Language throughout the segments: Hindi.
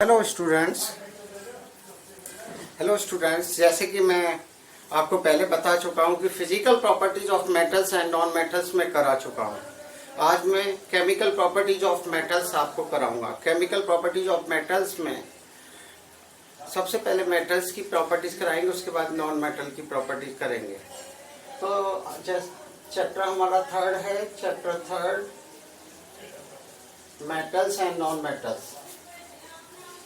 हेलो स्टूडेंट्स, जैसे कि मैं आपको पहले बता चुका हूं कि physical properties of metals and non metals में करा चुका हूं। आज मैं केमिकल प्रॉपर्टीज ऑफ मेटल्स आपको कराऊंगा। केमिकल प्रॉपर्टीज ऑफ मेटल्स में सबसे पहले मेटल्स की प्रॉपर्टीज कराएंगे, उसके बाद नॉन मेटल की प्रॉपर्टीज करेंगे। तो चैप्टर हमारा थर्ड है, chapter third metals and non metals.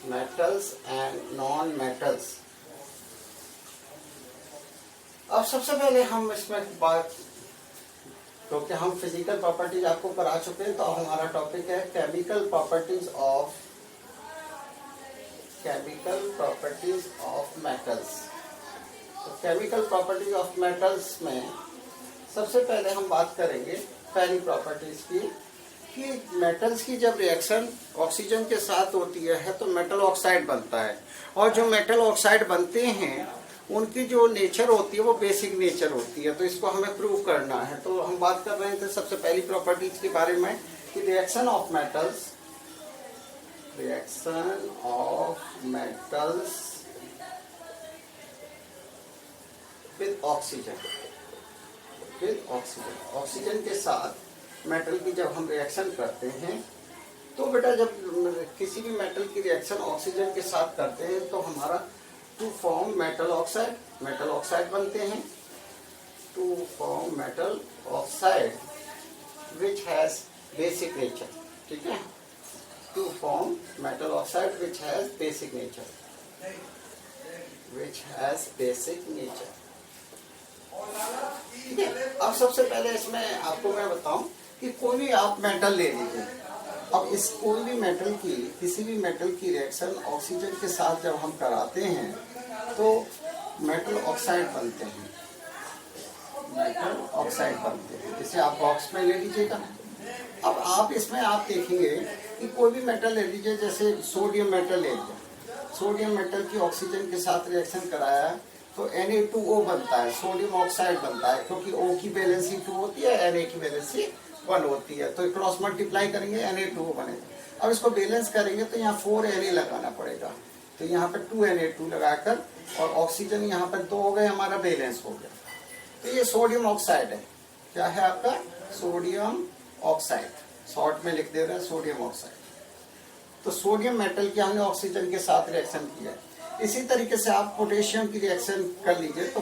Metals and non metals. अब सबसे पहले हम इसमें बात, क्योंकि हम फिजिकल प्रॉपर्टीज आपको करा चुके हैं, तो हमारा टॉपिक है केमिकल प्रॉपर्टीज ऑफ मेटल्स। तो केमिकल प्रॉपर्टीज ऑफ मेटल्स में सबसे पहले हम बात करेंगे पहली प्रॉपर्टीज की, कि मेटल्स की जब रिएक्शन ऑक्सीजन के साथ होती है तो मेटल ऑक्साइड बनता है, और जो मेटल ऑक्साइड बनते हैं उनकी जो नेचर होती है वो बेसिक नेचर होती है। तो इसको हमें प्रूव करना है। तो हम बात कर रहे थे सबसे पहली प्रॉपर्टीज के बारे में कि reaction of metals with oxygen oxygen के साथ मेटल की जब हम रिएक्शन करते हैं, तो बेटा जब किसी भी मेटल की रिएक्शन ऑक्सीजन के साथ करते हैं तो हमारा टू फॉर्म मेटल ऑक्साइड बनते हैं। To form metal oxide which has basic nature. ठीक है, to form metal oxide which has basic nature. ठीक है, अब सबसे पहले इसमें आपको मैं बताऊं कि कोई भी आप मेटल ले लीजिए। अब इस कोई भी मेटल की, किसी भी मेटल की रिएक्शन ऑक्सीजन के साथ जब हम कराते हैं तो मेटल ऑक्साइड बनते हैं। जैसे आप बॉक्स में ले लीजिएगा। अब आप इसमें आप देखेंगे कि कोई भी मेटल ले लीजिए, जैसे सोडियम मेटल ले लिया। सोडियम मेटल की ऑक्सीजन के साथ रिएक्शन कराया तो Na2O बनता है, सोडियम ऑक्साइड बनता है, क्योंकि O की वैलेंसी 2 होती है, Na की वैलेंसी 1 होती है। तो क्रॉस मल्टीप्लाई करेंगे Na2O बनेगा। अब इसको बैलेंस करेंगे तो यहाँ 4Na लगाना पड़ेगा। तो यहाँ पर 2Na2 लगाकर, और ऑक्सीजन यहाँ पर 2 हो गए, हमारा बैलेंस हो गया। तो ये सोडियम ऑक्साइड है। क्या है आपका? Sodium oxide. शॉर्ट में लिख दे रहे हैं सोडियम ऑक्साइड। तो सोडियम मेटल की हमने ऑक्सीजन के साथ रिएक्शन किया। इसी तरीके से आप पोटेशियम की रिएक्शन कर लीजिए तो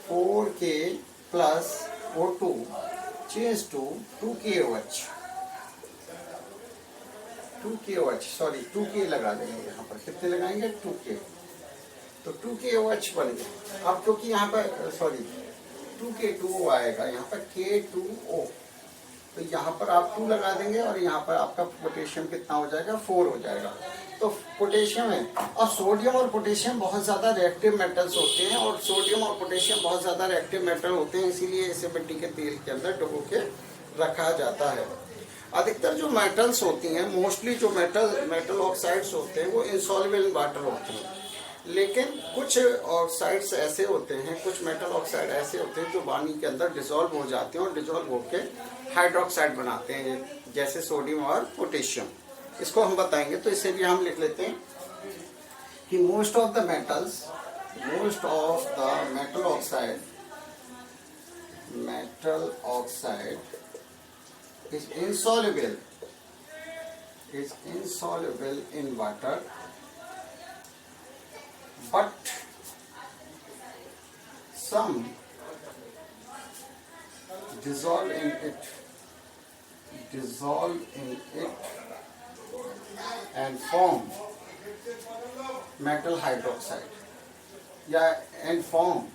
4K plus O2 change to 2K लगा देंगे। यहाँ पर कितने लगाएंगे? 2K। तो 2KOH बन गया। अब क्योंकि यहाँ पर 2K2O आएगा, यहाँ पर K2O, तो यहाँ पर आप 2 लगा देंगे और यहाँ पर आपका पोटेशियम कितना हो जाएगा? 4 हो जाएगा। तो पोटेशियम है। और सोडियम और पोटेशियम बहुत ज़्यादा रिएक्टिव मेटल्स होते हैं, और सोडियम और पोटेशियम बहुत ज़्यादा रिएक्टिव मेटल होते हैं, इसीलिए इसे मिट्टी के तेल के अंदर डुबो के रखा जाता है। अधिकतर जो मेटल्स होती हैं, मोस्टली जो मेटल ऑक्साइड्स होते हैं वो इंसॉल्युबल इन वाटर होते हैं, लेकिन कुछ ऑक्साइड्स ऐसे होते हैं, कुछ मेटल ऑक्साइड ऐसे होते हैं जो पानी के अंदर डिसॉल्व हो जाते हैं और डिसॉल्व होकर हाइड्रोक्साइड बनाते हैं, जैसे सोडियम और पोटेशियम। इसको हम बताएंगे, तो इसे भी हम लिख लेते हैं कि most of the metal oxide is insoluble in water, but some dissolve in it and form metal hydroxide, and form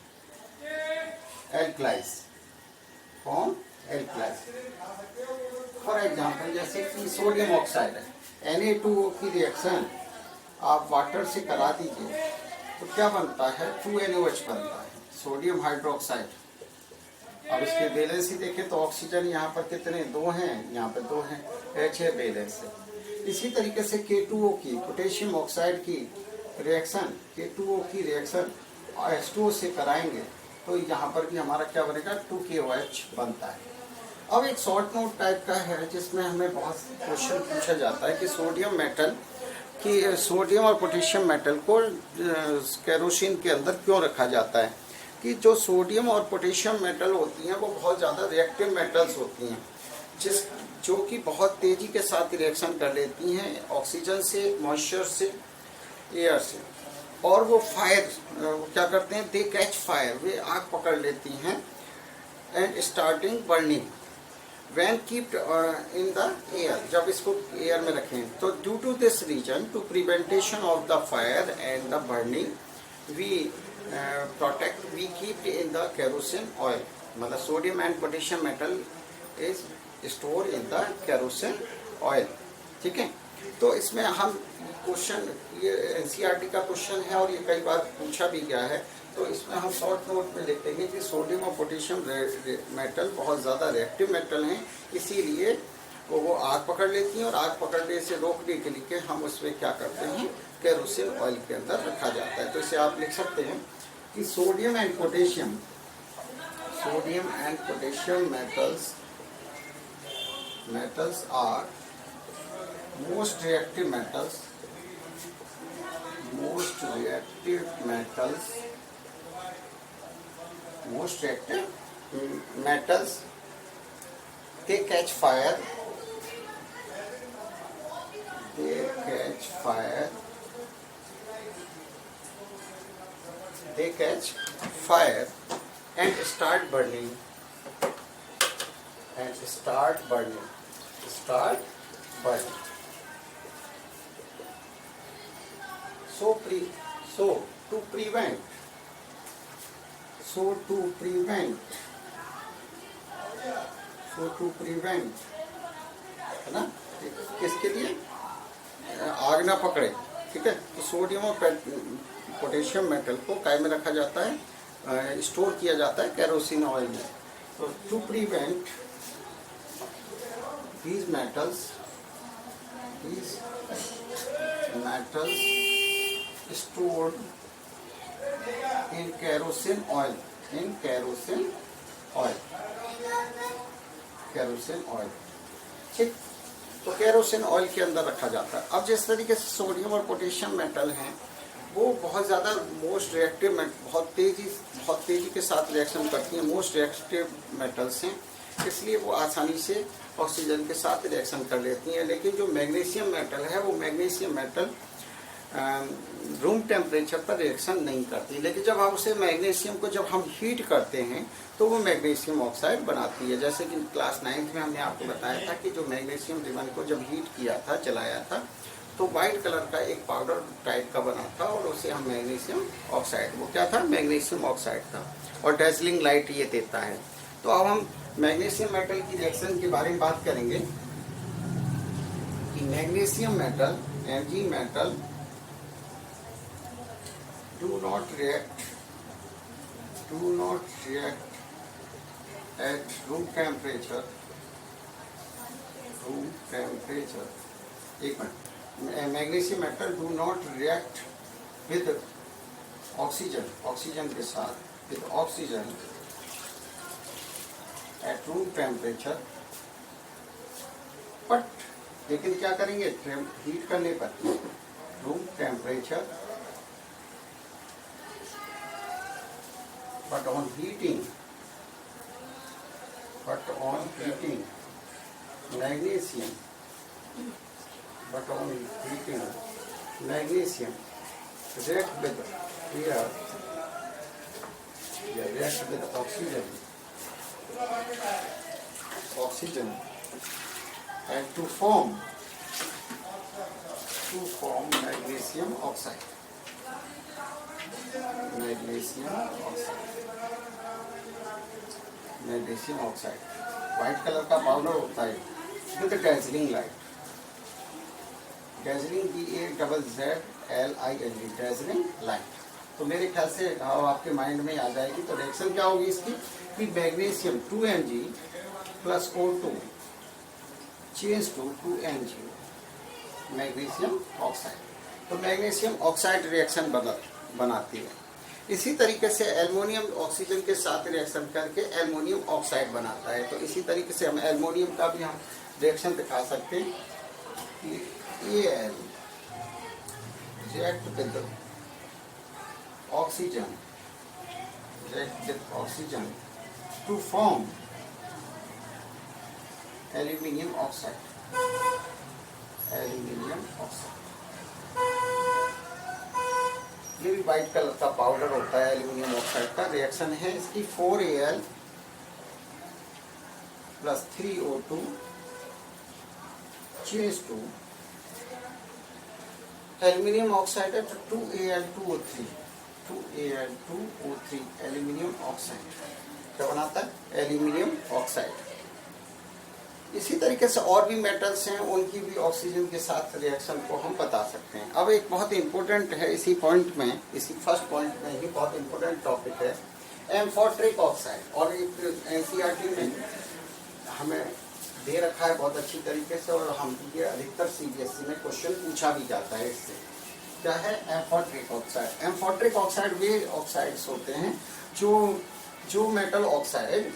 alkalis. For example, जैसे कि सोडियम ऑक्साइड है, Na2O की रिएक्शन आप वाटर से करा दीजिए तो क्या बनता है? 2NOH बनता है, सोडियम हाइड्रोक्साइड। अब इसके बैलेंस ही देखें तो ऑक्सीजन यहाँ पर कितने? 2 हैं, यहाँ पर 2 हैं, H बैलेंस है। इसी तरीके से K2O की, पोटेशियम ऑक्साइड की रिएक्शन, K2O की रिएक्शन H2O से कराएंगे तो यहाँ पर भी हमारा क्या बनेगा? 2KOH बनता है। अब एक शॉर्ट नोट टाइप का है जिसमें हमें बहुत क्वेश्चन पूछा जाता है कि सोडियम मेटल कि सोडियम और पोटेशियम मेटल को केरोसिन के अंदर क्यों रखा जाता है। कि जो सोडियम और पोटेशियम मेटल होती हैं वो बहुत ज़्यादा रिएक्टिव मेटल्स होती हैं जो कि बहुत तेज़ी के साथ रिएक्शन कर लेती हैं ऑक्सीजन से, मॉइस्चर से, एयर से, और वो फायर क्या करते हैं, दे कैच फायर, वे आग पकड़ लेती हैं and starting burning when kept in the air, जब इसको एयर में रखें। तो due to this reason, to prevention of the fire and the burning we protect, we kept in the kerosene oil. मतलब sodium and potassium metal is store in the kerosene oil. ठीक है, तो इसमें हम क्वेश्चन, ये एनसीईआरटी का क्वेश्चन है और ये कई बार पूछा भी गया है, तो इसमें हम शॉर्ट नोट में लिख देंगे कि सोडियम और पोटेशियम मेटल बहुत ज़्यादा रिएक्टिव मेटल हैं, इसीलिए वो आग पकड़ लेती हैं और आग पकड़ने से रोकने के लिए हम उसमें क्या करते हैं, केरोसिन ऑयल के अंदर रखा जाता है। तो इसे आप लिख सकते हैं कि sodium and potassium metals are most reactive metals, they catch fire, and start burning, So to prevent, है ना, किसके लिए, आग ना पकड़े। ठीक है, तो सोडियम और पोटेशियम मेटल को काय में रखा जाता है, स्टोर किया जाता है केरोसिन ऑयल में। तो to prevent these metals stored in kerosene oil, ठीक। तो केरोसिन ऑयल के अंदर रखा जाता है। अब जिस तरीके से सोडियम और पोटेशियम मेटल हैं वो बहुत ज़्यादा मोस्ट रिएक्टिव, बहुत तेज़ी के साथ रिएक्शन करती हैं, मोस्ट रिएक्टिव मेटल्स हैं, इसलिए वो आसानी से ऑक्सीजन के साथ रिएक्शन कर लेती हैं। लेकिन जो मैग्नीशियम मेटल है वो मैग्नीशियम मेटल रूम टेम्परेचर पर रिएक्शन नहीं करती, लेकिन जब हम उसे मैग्नीशियम को जब हम हीट करते हैं तो वो मैग्नीशियम ऑक्साइड बनाती है। जैसे कि क्लास 9th में हमने आपको बताया था कि जो मैग्नीशियम रिबन को जब हीट किया था, जलाया था, तो वाइट कलर का एक पाउडर टाइप का बना था और उसे हम मैग्नीशियम ऑक्साइड, वो क्या था, मैग्नीशियम ऑक्साइड था, और डेजलिंग लाइट ये देता है। तो अब हम मैग्नीशियम मेटल की रिएक्शन के बारे में बात करेंगे कि magnesium metal, Mg metal do not react at room temperature, एक minute, magnesium metal do not react with oxygen के साथ, with oxygen at room temperature, but लेकिन क्या करेंगे, हीट करने पर room temperature, but on heating magnesium react with air, react with oxygen and to form magnesium oxide, white colour का पाउडर होता है with dazzling light, dazzling DAZZLING, dazzling light. तो मेरे ख्याल से आपके माइंड में आ जाएगी। तो रिएक्शन क्या होगी इसकी कि magnesium 2Mg plus O2 change to 2Mg magnesium oxide. तो मैग्नीशियम ऑक्साइड रिएक्शन बनाती है। इसी तरीके से एल्युमिनियम ऑक्सीजन के साथ रिएक्शन करके एल्युमिनियम ऑक्साइड बनाता है। तो इसी तरीके से हम एल्युमिनियम का भी हम रिएक्शन दिखा सकते हैं कि Al react with oxygen to form aluminium oxide। ये भी व्हाइट कलर का पाउडर होता है एल्यूमिनियम ऑक्साइड का। रिएक्शन है इसकी 4Al plus 3O2 change to aluminium oxide है तो 2Al2O3 एल्यूमिनियम ऑक्साइड क्या बनाता है? Aluminium oxide. इसी तरीके से और भी मेटल्स हैं, उनकी भी ऑक्सीजन के साथ रिएक्शन को हम बता सकते हैं। अब एक बहुत इंपॉर्टेंट है इसी पॉइंट में, इसी फर्स्ट पॉइंट में ही बहुत इंपॉर्टेंट टॉपिक है एम्फोटेरिक ऑक्साइड। और एक एनसीईआरटी में हमें दे रखा है बहुत अच्छी तरीके से, और हम ये अधिकतर सीबीएसई में क्वेश्चन पूछा भी जाता है इससे। क्या है एम्फोटेरिक ऑक्साइड? एम्फोटेरिक ऑक्साइड वे ऑक्साइड्स होते हैं जो मेटल ऑक्साइड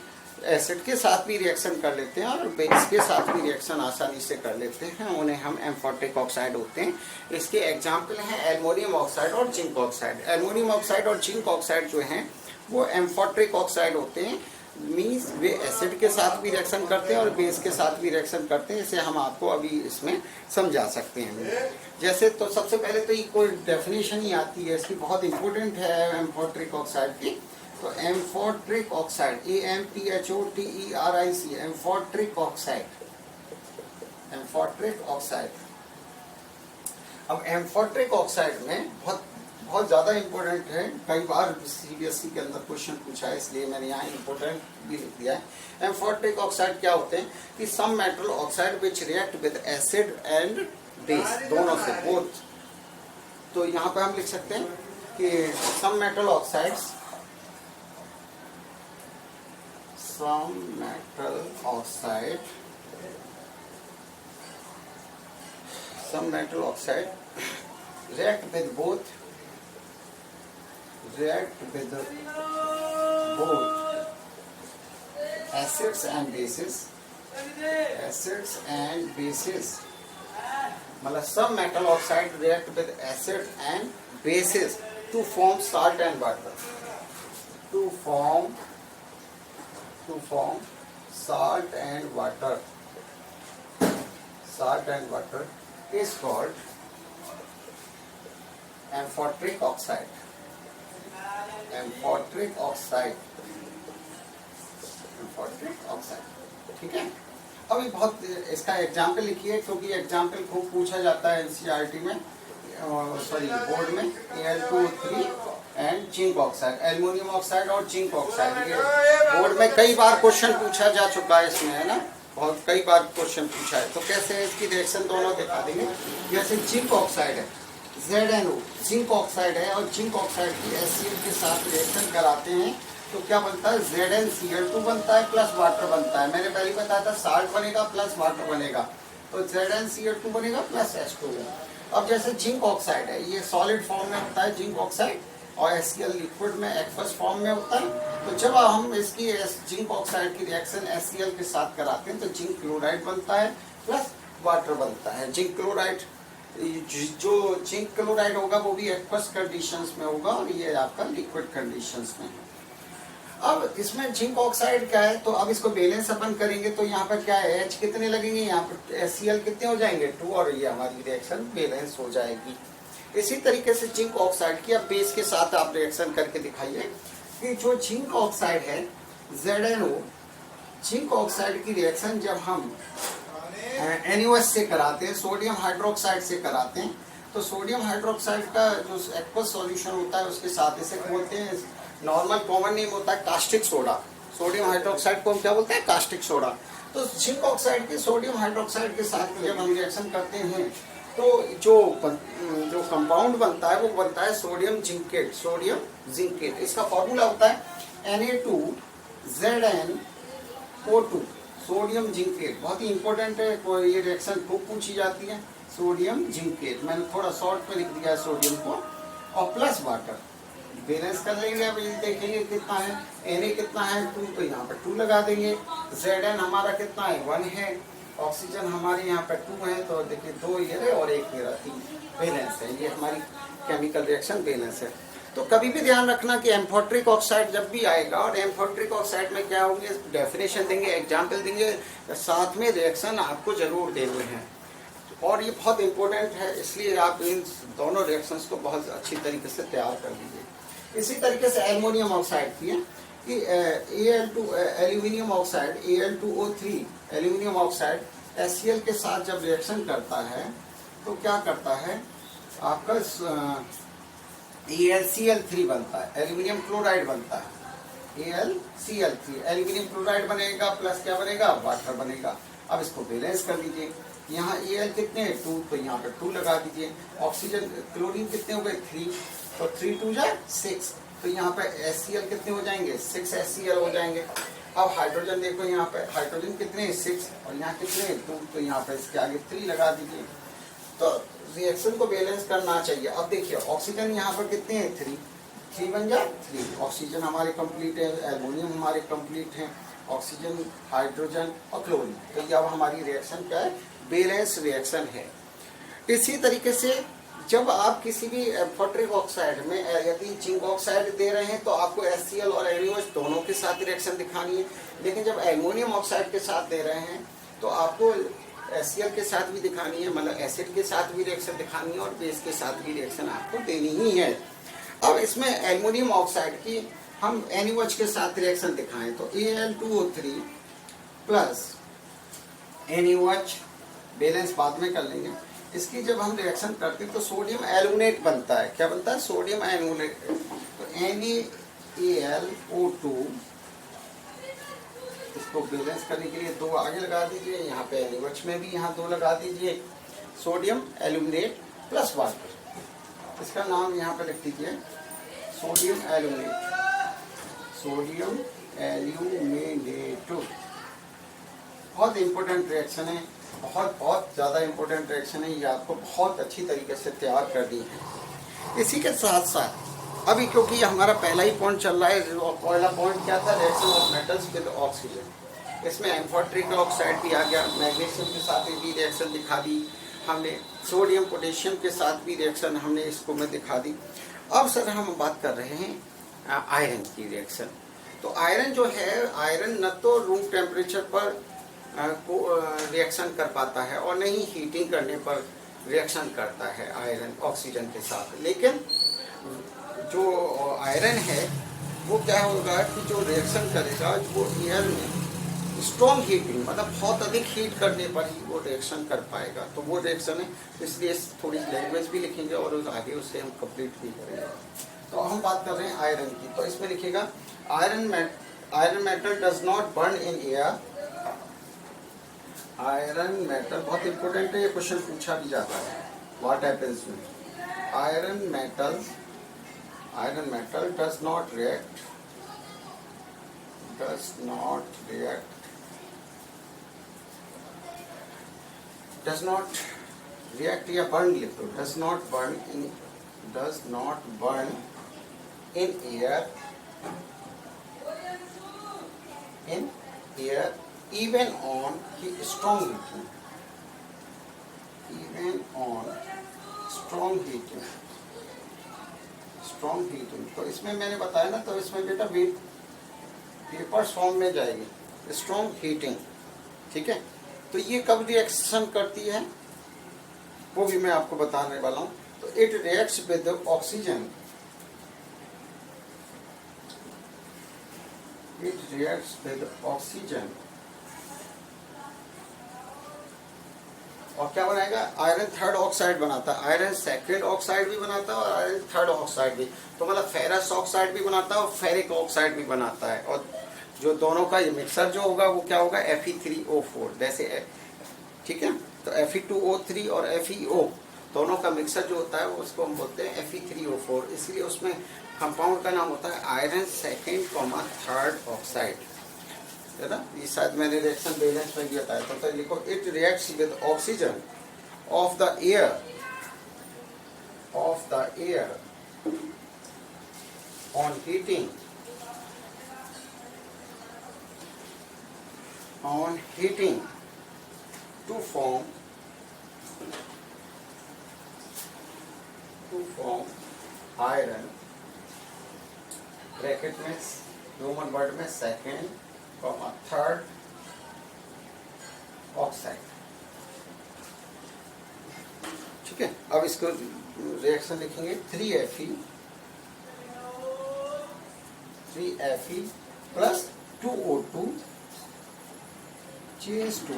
एसिड के साथ भी रिएक्शन कर लेते हैं और बेस के साथ भी रिएक्शन आसानी से कर लेते हैं, उन्हें हम एम्फोटेरिक ऑक्साइड होते हैं। इसके एग्जाम्पल हैं एल्युमिनियम ऑक्साइड और जिंक ऑक्साइड। एल्युमिनियम ऑक्साइड और जिंक ऑक्साइड जो हैं वो एम्फोटेरिक ऑक्साइड होते हैं, मीन्स वे एसिड के साथ भी रिएक्शन करते हैं और बेस के साथ भी रिएक्शन करते हैं। इसे हम आपको अभी इसमें समझा सकते हैं। जैसे तो सबसे पहले तो ये कोई डेफिनेशन ही आती है इसकी, बहुत इंपॉर्टेंट है एम्फोटेरिक ऑक्साइड की। तो amphoteric oxide AMPHOTERIC amphoteric oxide. अब एम्फोटेरिक ऑक्साइड में बहुत ज्यादा इंपॉर्टेंट है, कई बार सीबीएसई के अंदर क्वेश्चन पूछा है, इसलिए मैंने यहाँ इंपॉर्टेंट भी लिख दिया है। एम्फोटेरिक ऑक्साइड क्या होते हैं कि some metal oxide which react with acid and base, दोनों से बोथ। तो यहाँ पे हम लिख सकते हैं कि some metal oxides react with both acids and bases। मतलब some metal oxide react with acid and bases to form salt and water। To form salt and water is called amphoteric oxide. ठीक है। अभी बहुत इसका एग्जाम्पल लिखिए, क्योंकि एग्जाम्पल खूब पूछा जाता है एनसीईआरटी में, सॉरी बोर्ड में। Al2O3 and zinc oxide, aluminium oxide और जिंक ऑक्साइड, ये बोर्ड में कई बार क्वेश्चन पूछा जा चुका है इसमें, है ना, बहुत कई बार क्वेश्चन पूछा है। तो कैसे है इसकी रिएक्शन दोनों दिखा देंगे। जैसे जिंक ऑक्साइड है ZnO, जिंक ऑक्साइड है, और जिंक ऑक्साइड की HCl के साथ रिएक्शन कराते हैं तो क्या बनता है? ZnCl2 बनता है प्लस वाटर बनता है। मैंने पहले बताया था साल्ट बनेगा प्लस वाटर बनेगा, तो ZnCl2 बनेगा प्लस H2O। अब जैसे जिंक ऑक्साइड है, ये सॉलिड फॉर्म में होता है जिंक ऑक्साइड, और HCl लिक्विड में एक्वस फॉर्म में होता है। तो जब हम इसकी जिंक ऑक्साइड की रिएक्शन HCl के साथ कराते हैं तो जिंक क्लोराइड बनता है प्लस वाटर बनता है। जिंक क्लोराइड, जो जिंक क्लोराइड होगा वो भी एक्वस कंडीशंस में होगा, और ये आपका लिक्विड कंडीशंस में है। अब इसमें जिंक ऑक्साइड क्या है, तो अब इसको बैलेंस अपन करेंगे तो यहाँ पर क्या है, H कितने लगेंगे, यहाँ पर HCl कितने हो जाएंगे 2, और ये हमारी रिएक्शन बैलेंस हो जाएगी। इसी तरीके से जिंक ऑक्साइड की अब बेस के साथ आप रिएक्शन करके दिखाइए कि जो जिंक ऑक्साइड है ZnO, जिंक ऑक्साइड की रिएक्शन जब हम NaOH से कराते हैं, सोडियम हाइड्रोक्साइड से कराते हैं, तो सोडियम हाइड्रोक्साइड का जो एक्वस सॉल्यूशन होता है उसके साथ इसे बोलते हैं, नॉर्मल कॉमन नेम होता है कास्टिक सोडा। सोडियम हाइड्रोक्साइड को हम क्या बोलते हैं? Caustic soda. तो जिंक ऑक्साइड के सोडियम हाइड्रोक्साइड के साथ जब हम रिएक्शन करते हैं तो जो कंपाउंड बनता है वो बनता है सोडियम जिंकेट। इसका फॉर्मूला होता है Na2ZnO2, सोडियम जिंकेट। बहुत ही इंपॉर्टेंट है, ये रिएक्शन खूब पूछी जाती है, सोडियम जिंकेट। मैंने थोड़ा शॉर्ट में लिख दिया है सोडियम को, और प्लस वाटर। बैलेंस कर लेंगे। अब ये देखेंगे कितना है, Na कितना है 2, तो यहाँ पर 2 लगा देंगे। Zn हमारा कितना है 1 है, ऑक्सीजन हमारे यहाँ पर 2 है, तो देखिए 2 ये है और 1 मेरा 3 बैलेंस है। ये हमारी केमिकल रिएक्शन बैलेंस है। तो कभी भी ध्यान रखना कि एम्फोट्रिक ऑक्साइड जब भी आएगा, और एम्फोट्रिक ऑक्साइड में क्या होंगे, डेफिनेशन देंगे, एग्जाम्पल देंगे, साथ में रिएक्शन आपको जरूर देने हैं। और ये बहुत इंपॉर्टेंट है, इसलिए आप इन दोनों रिएक्शंस को बहुत अच्छी तरीके से तैयार कर लीजिए। इसी तरीके से एल्युमिनियम ऑक्साइड की है कि Al2 aluminium oxide Al2O3 aluminium oxide HCl के साथ जब रिएक्शन करता है तो क्या करता है, आपका AlCl3 बनता है, एल्यूमिनियम क्लोराइड बनता है। AlCl3 एल्यूमिनियम क्लोराइड बनेगा प्लस क्या बनेगा, वाटर बनेगा। अब इसको बैलेंस कर लीजिए। यहाँ Al कितने हैं 2, तो यहाँ पे 2 लगा दीजिए। ऑक्सीजन क्लोरीन कितने हो गए 3, तो 3 2 जा 6, तो यहाँ पे HCl कितने हो जाएंगे 6 HCl हो जाएंगे। अब हाइड्रोजन देखो, यहाँ पे हाइड्रोजन कितने हैं 6 और यहाँ कितने हैं 2, तो यहाँ पे इसके आगे 3 लगा दीजिए। तो रिएक्शन को बैलेंस करना चाहिए। अब देखिए ऑक्सीजन यहाँ पर कितने हैं 3 बन जा 3, ऑक्सीजन हमारे कंप्लीट है, एल्युमिनियम हमारे कंप्लीट है, ऑक्सीजन हाइड्रोजन और क्लोरीन। तो ये अब हमारी रिएक्शन क्या है, बैलेंस रिएक्शन है। इसी तरीके से जब आप किसी भी एम्फोट्रिक ऑक्साइड में यदि जिंक ऑक्साइड दे रहे हैं तो आपको HCl और NaOH दोनों के साथ रिएक्शन दिखानी है। लेकिन जब एल्युमिनियम ऑक्साइड के साथ दे रहे हैं तो आपको HCl के साथ भी दिखानी है, मतलब एसिड के साथ भी रिएक्शन दिखानी है और बेस के साथ भी रिएक्शन आपको देनी ही है। अब इसमें एल्युमिनियम ऑक्साइड की हम NaOH के साथ रिएक्शन दिखाएं तो Al2O3 प्लस NaOH बैलेंस बाद में कर लेंगे। इसकी जब हम रिएक्शन करते हैं तो सोडियम एल्यूमिनेट बनता है। क्या बनता है, सोडियम एल्यूमिनेट। तो NaAlO2 इसको बैलेंस करने के लिए 2 आगे लगा दीजिए, यहाँ पे NaOH में भी यहाँ 2 लगा दीजिए, सोडियम एल्यूमिनेट प्लस वाटर। इसका नाम यहाँ पे लिख दीजिए सोडियम एल्यूमिनेट, सोडियम एल्यूमिनेट। बहुत इंपॉर्टेंट रिएक्शन है, बहुत ज़्यादा इंपॉर्टेंट रिएक्शन है। ये आपको बहुत अच्छी तरीके से तैयार करनी है। इसी के साथ साथ अभी क्योंकि हमारा पहला ही पॉइंट चल रहा है, पहला पॉइंट क्या था, reaction of metals with oxygen. इसमें एम्फोट्रिक ऑक्साइड भी आ गया, मैग्नीशियम के साथ भी रिएक्शन दिखा दी हमने, सोडियम पोटेशियम के साथ भी रिएक्शन हमने इसको में दिखा दी। अब सर हम बात कर रहे हैं आयरन की रिएक्शन। तो आयरन जो है, आयरन न तो रूम टेम्परेचर पर को रिएक्शन कर पाता है और नहीं हीटिंग करने पर रिएक्शन करता है आयरन ऑक्सीजन के साथ। लेकिन जो आयरन है वो क्या होगा कि जो रिएक्शन करेगा वो एयर में स्ट्रॉन्ग हीटिंग, मतलब बहुत अधिक हीट करने पर ही वो रिएक्शन कर पाएगा। तो वो रिएक्शन है, इसलिए थोड़ी लैंग्वेज भी लिखेंगे और उस आगे उससे हम कंप्लीट भी करेंगे। तो हम बात कर रहे हैं आयरन की, तो इसमें लिखिएगा iron metal does not burn in air. Iron metal बहुत इंपॉर्टेंट है, ये क्वेश्चन पूछा भी जाता है। व्हाट हैपेंस में iron metal does not react या बर्न लिख दो, does not burn in air even on strong heating। तो इसमें मैंने बताया ना, तो इसमें बेटा वेपर फॉर्म में जाएगी स्ट्रॉन्ग हीटिंग, ठीक है। तो ये कब रिएक्शन करती है वो भी मैं आपको बताने वाला हूँ। तो इट रिएक्ट्स विद ऑक्सीजन, और क्या बनाएगा, आयरन थर्ड ऑक्साइड बनाता है। आयरन सेकेंड ऑक्साइड भी बनाता है और आयरन थर्ड ऑक्साइड भी, तो मतलब फेरस ऑक्साइड भी बनाता है और फेरिक ऑक्साइड भी बनाता है। और जो दोनों का ये मिक्सर जो होगा वो क्या होगा, Fe3O4 जैसे, ठीक है। तो Fe2O3 और FeO दोनों का मिक्सर जो होता है उसको हम बोलते हैं Fe3O4, इसलिए उसमें कंपाउंड का नाम होता है आयरन सेकेंड थर्ड ऑक्साइड, है ना। ये शायद मैंने रिएक्शन बैलेंस में भी बताया था। तो लिखो it reacts with oxygen of the air on heating to form iron, bracket में ह्यूमन वर्ड में सेकेंड थर्ड ऑक्साइड। ठीक है, अब इसको रिएक्शन लिखेंगे 3Fe plus 2O2 change to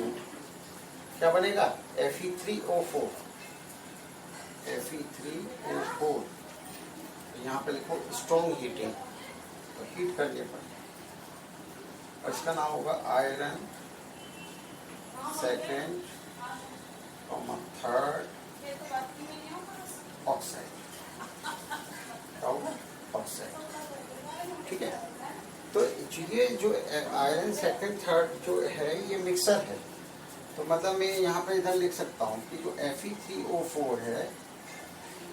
क्या बनेगा Fe3O4 यहाँ पे लिखो स्ट्रॉन्ग हीटिंग, तो हीट करने पर और इसका नाम होगा iron second third oxide, oxide. ठीक है, तो ये जो आयरन सेकेंड थर्ड जो है ये मिक्सर है, तो मतलब मैं यहाँ पे इधर लिख सकता हूँ कि जो Fe3O4 है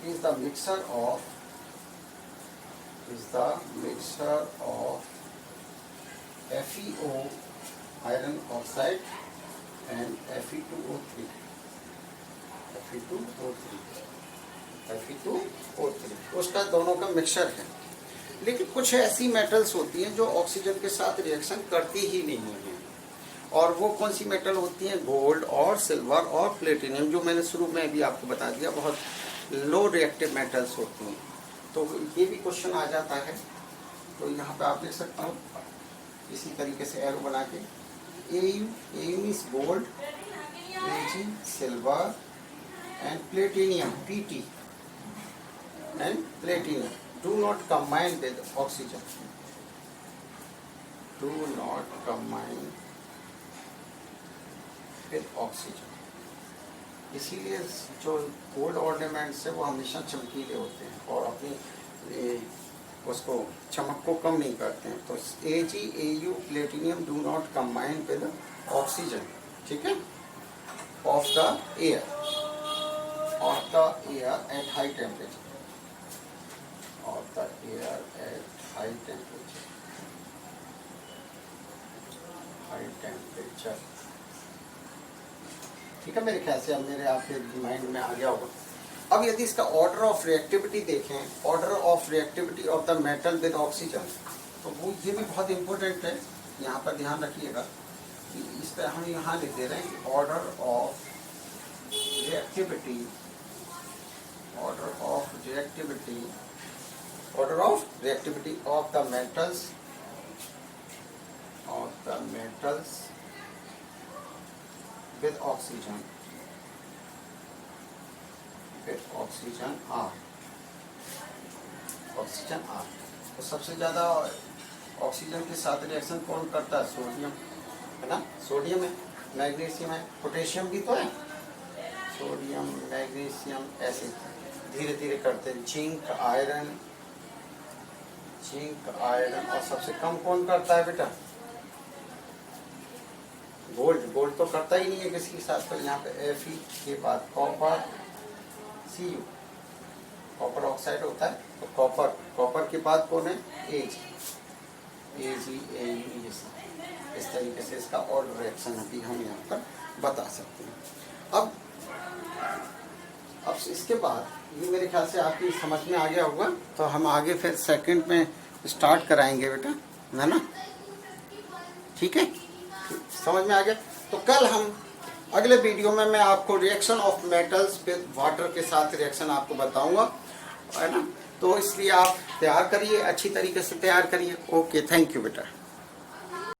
is the mixer of FeO iron oxide and Fe2O3 उसका दोनों का मिक्सचर है। लेकिन कुछ ऐसी मेटल्स होती हैं जो ऑक्सीजन के साथ रिएक्शन करती ही नहीं है, और वो कौन सी मेटल होती हैं? गोल्ड और सिल्वर और प्लेटिनियम, जो मैंने शुरू में भी आपको बता दिया बहुत लो रिएक्टिव मेटल्स होती हैं। तो ये भी क्वेश्चन आ जाता है, तो यहाँ पे आप लिख सकते हो इसी तरीके से एरो बना के AU is gold, AG silver and platinum PT and platinum do not combine with oxygen, इसीलिए जो गोल्ड ऑर्नामेंट्स है वो हमेशा चमकीले होते हैं और अपनी उसको चमक को कम नहीं करते हैं। तो AG AU platinum do not combine with oxygen, ठीक है, of the air at high temperature, ठीक है। मेरे ख्याल से अब मेरे आपके माइंड में आ गया होगा। अब यदि इसका ऑर्डर ऑफ रिएक्टिविटी देखें, order of reactivity of the metal with oxygen, तो वो ये भी बहुत इंपॉर्टेंट है, यहाँ पर ध्यान रखिएगा कि इस तरह हम यहाँ लिख दे रहे हैं कि order of reactivity of the metals with oxygen R। तो सबसे ज्यादा ऑक्सीजन के साथ रिएक्शन कौन करता है? सोडियम, है ना, सोडियम है, मैग्नीशियम है, पोटेशियम भी तो है, सोडियम मैग्नीशियम ऐसे धीरे धीरे करते हैं, जिंक आयरन, और सबसे कम कौन करता है बेटा? गोल्ड तो करता ही नहीं है किसी के साथ। तो यहाँ पे Fe के बाद कॉपर Cu, कॉपर ऑक्साइड होता है, तो कॉपर के बाद कौन है? AG AU, इस तरीके से इसका ऑर्डर रिएक्शन अभी हम यहाँ पर बता सकते हैं। अब इसके बाद ये मेरे ख्याल से आपकी समझ में आ गया होगा, तो हम आगे फिर सेकंड में स्टार्ट कराएंगे बेटा, है ना, ठीक है, समझ में आ गया। तो कल हम अगले वीडियो में मैं आपको reaction of metals with water के साथ रिएक्शन आपको बताऊंगा, है ना। तो इसलिए आप तैयार करिए, अच्छी तरीके से तैयार करिए। ओके, थैंक यू बेटा।